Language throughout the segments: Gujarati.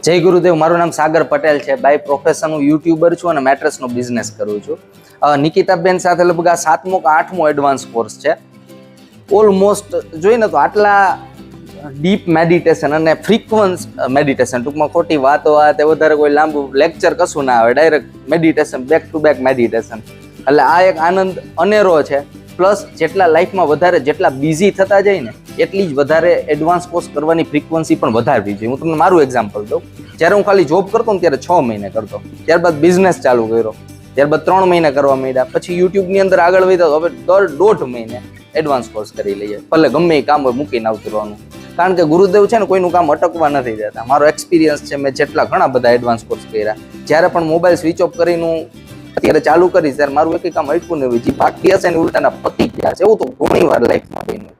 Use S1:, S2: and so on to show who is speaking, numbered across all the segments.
S1: જય ગુરુદેવ. મારું નામ સાગર પટેલ છે. બાય પ્રોફેશન હું યુટ્યુબર છું અને મેટ્રેસનો બિઝનેસ કરું છું. નિકિતાબેન સાથે લગભગ આ 7મો કે 8મો એડવાન્સ કોર્સ છે. ઓલમોસ્ટ જોઈને તો આટલા ડીપ મેડિટેશન અને ફ્રીક્વન્સ મેડિટેશન, ટૂંકમાં ખોટી વાતો એ વધારે કોઈ લાંબુ લેક્ચર કશું ના આવે, direct meditation, back to back meditation. એટલે આ એક આનંદ અનેરો છે. પ્લસ જેટલા લાઈફમાં વધારે જેટલા બિઝી થતા જાય ને એટલી જ વધારે એડવાન્સ કોર્સ કરવાની ફ્રીક્વન્સી પણ વધારવી જોઈએ. હું તમને મારું એક્ઝામ્પલ દઉં. જ્યારે હું ખાલી જોબ કરતો ને ત્યારે 6 મહિને કરતો, ત્યારબાદ બિઝનેસ ચાલુ કર્યો, ત્યારબાદ 3 મહિને કરવા માંડ્યા, પછી યુટ્યુબની અંદર આગળ વધ્યો, હવે દર 1.5 મહિને એડવાન્સ કોર્સ કરી લઈએ. ભલે ગમે એ કામ હોય મૂકીને આવતું રહેવાનું, કારણ કે ગુરુદેવ છે ને કોઈનું કામ અટકવા નથી દેતા. મારો એક્સપિરિયન્સ છે, મેં જેટલા ઘણા બધા એડવાન્સ કોર્સ કર્યા, જ્યારે પણ મોબાઈલ સ્વિચ ઓફ કરીને હું અત્યારે ચાલુ કરીશ ત્યારે મારું એક કામ અટકું નહીં, જે બાકી હશે ને ઉલટાના પતી ગયા છે. એવું તો ઘણી વાર લાઈફમાં બન્યું.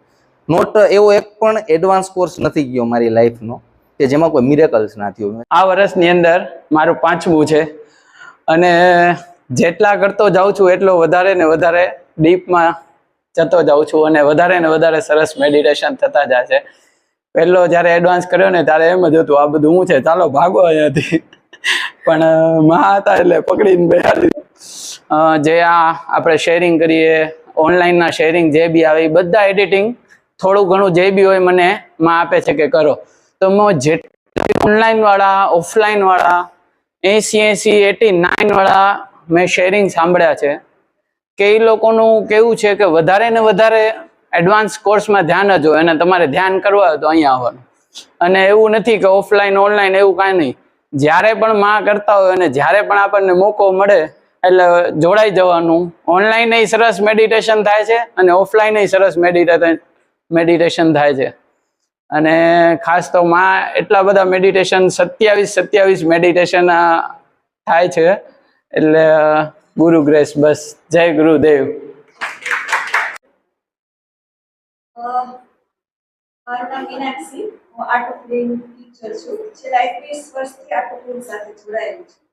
S1: નોટ એવો એક પણ એડવાન્સ કોર્સ નથી ગયો મારી લાઈફનો કે જેમાં કોઈ મિરેકલ્સ ના થયું.
S2: આ વર્ષની અંદર મારું 5મું છે અને જેટલા કરતો જાઉં છું એટલો વધારે ને વધારે ડીપમાં જતો જાઉં છું અને વધારે સરસ મેડિટેશન થતા જાય છે. પહેલો જ્યારે એડવાન્સ કર્યો ને ત્યારે એમ જ હતું, આ બધું હું છે, ચાલો ભાગો અહીંયાથી. પણ માં હતા એટલે પકડીને બેહાડી. જે આપણે શેરિંગ કરીએ, ઓનલાઈનના શેરિંગ જે બી આવે એ બધા એડિટિંગ થોડું ઘણું જે બી હોય મને માં આપે છે કે કરો. તો હું જેટલા ઓનલાઈન વાળા, ઓફલાઈન વાળા 80, 89 વાળા મેં શેરિંગ સાંભળ્યા છે કે એ લોકોનું કેવું છે કે વધારે ને વધારે એડવાન્સ કોર્સમાં ધ્યાન જ હોય અને તમારે ધ્યાન કરવા હોય તો અહીંયા આવવાનું. અને એવું નથી કે ઓફલાઈન ઓનલાઈન એવું કાંઈ નહીં. જ્યારે પણ માં કરતા હોય અને જ્યારે પણ આપણને મોકો મળે એટલે જોડાઈ જવાનું. ઓનલાઈન એ સરસ મેડિટેશન થાય છે અને ઓફલાઈન એ સરસ મેડિટેશન થાય છે. અને ખાસ તો માં એટલા બધા મેડિટેશન 27 મેડિટેશન થાય છે. એટલે ગુરુ ગ્રેસ. બસ જય ગુરુદેવ.
S3: મારું નામ મીનાક્ષી, હું આર્ટ ઓફ લિવિંગ ટીચર છું. છેલ્લા 21 વર્ષથી આર્ટ ઓફ લિવિંગ સાથે જોડાયેલું છું.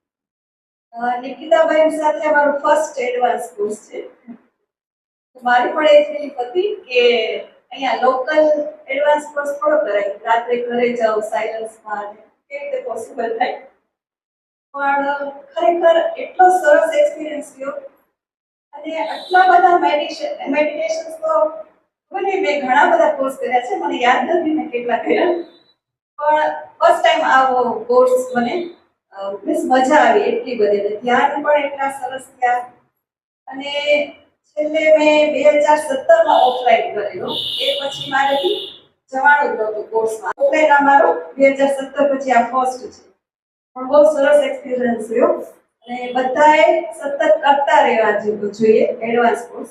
S3: નિકિતાબેન સાથે અમારું ફર્સ્ટ એડવાન્સ કોર્સ છે. મારી પણ એ ફિલિંગ હતી કે અહીંયા લોકલ એડવાન્સ કોર્સ થોડો કરાય, રાત્રે ઘરે જાઓ સાયલન્સમાં, કેવી રીતે પોસિબલ થાય. પણ ખરેખર એટલો સરસ એક્સપિરિયન્સ થયો અને આટલા બધા મેડિટેશન તો મને મેં ઘણા બધા કોર્સ કર્યા છે, મને યાદ નથી મેં કેટલા કર્યા, પણ ફર્સ્ટ ટાઈમ આવો કોર્સ મને મજા આવી એટલી બધી. ધ્યાન પણ એટલા સરસ થયા. અને છેલ્લે મેં 2017માં ઓફલાઈન કરેલો, એ પછી મારેથી જવાનું જ નહોતું કોર્સમાં. ઓફલાઈન અમારો 2017 પછી આ ફર્સ્ટ છે, પણ બહુ સરસ એક્સપિરિયન્સ રહ્યો. અને બધાએ સતત કરતા રહેવા જોઈએ એડવાન્સ કોર્સ.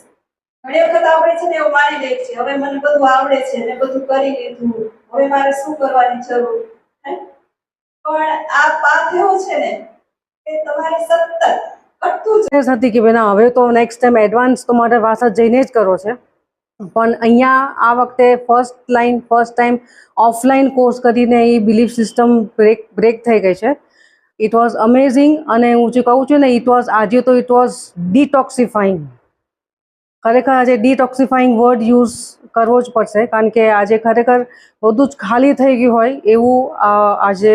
S3: ઘણી વખત આપણે છે ને એવું માની લઈએ છીએ, હવે મને બધું આવડે છે ને બધું કરી લીધું, હવે મારે શું કરવાની જરૂર. પણ આ પાથ એવો છે ને કે તમારે સતત કરતું જ
S4: નથી કે બેના હવે તો નેક્સ્ટ ટાઈમ એડવાન્સ તો મારે પાછા જઈને જ કરો છે. પણ અહીંયા આ વખતે ફર્સ્ટ ટાઈમ ઓફલાઈન કોર્સ કરીને એ બિલીફ સિસ્ટમ બ્રેક થઈ ગઈ છે. It was amazing. અને હું જે કહું છું ને, ઇટ વોઝ ડિટોક્સિફાઈંગ. ખરેખર આજે ડિટોક્સિફાઈંગ વર્ડ યુઝ કરવો જ પડશે, કારણ કે આજે ખરેખર બધું જ ખાલી થઈ ગયું હોય એવું આજે